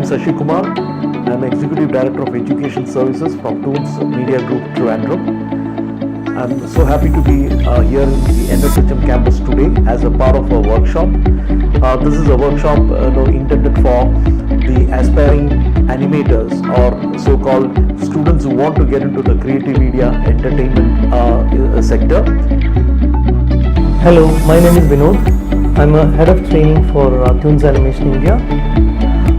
Shashi Kumar. I am Executive Director of Education Services from TOONZ Media Group, Trivandrum. I am so happy to be here in the NSHM campus today as a part of a workshop. This is a workshop intended for the aspiring animators or so-called students who want to get into the creative media entertainment sector. Hello, my name is Vinod. I'm a head of training for TOONZ Animation India.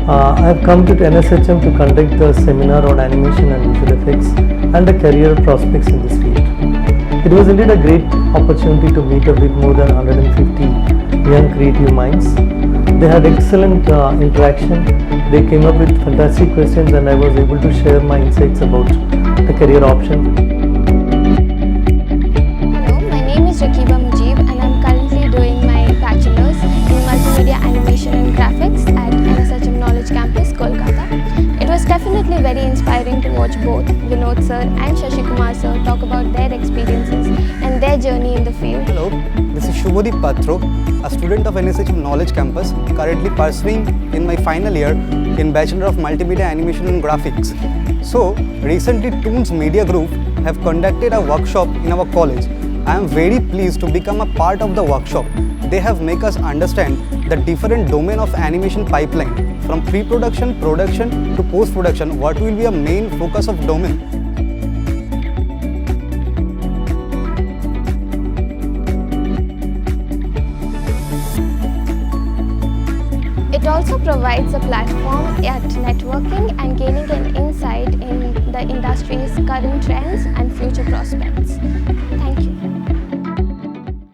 I have come to NSHM to conduct the seminar on animation and visual effects and the career prospects in this field. It was indeed a great opportunity to meet up with more than 150 young creative minds. They had excellent interaction. They came up with fantastic questions and I was able to share my insights about the career option. At NSHM Knowledge Campus, Kolkata. It was definitely very inspiring to watch both Vinod sir and Shashi Kumar sir talk about their experiences and their journey in the field. Hello, this is Shubhodip Patro, a student of NSHM Knowledge Campus, currently pursuing in my final year in Bachelor of Multimedia Animation and Graphics. So, recently TOONZ Media Group have conducted a workshop in our college. I am very pleased to become a part of the workshop. They have made us understand the different domain of animation pipeline from pre-production, production to post-production, what will be a main focus of domain. It also provides a platform at networking and gaining an insight in the industry's current trends and future prospects. Thank you.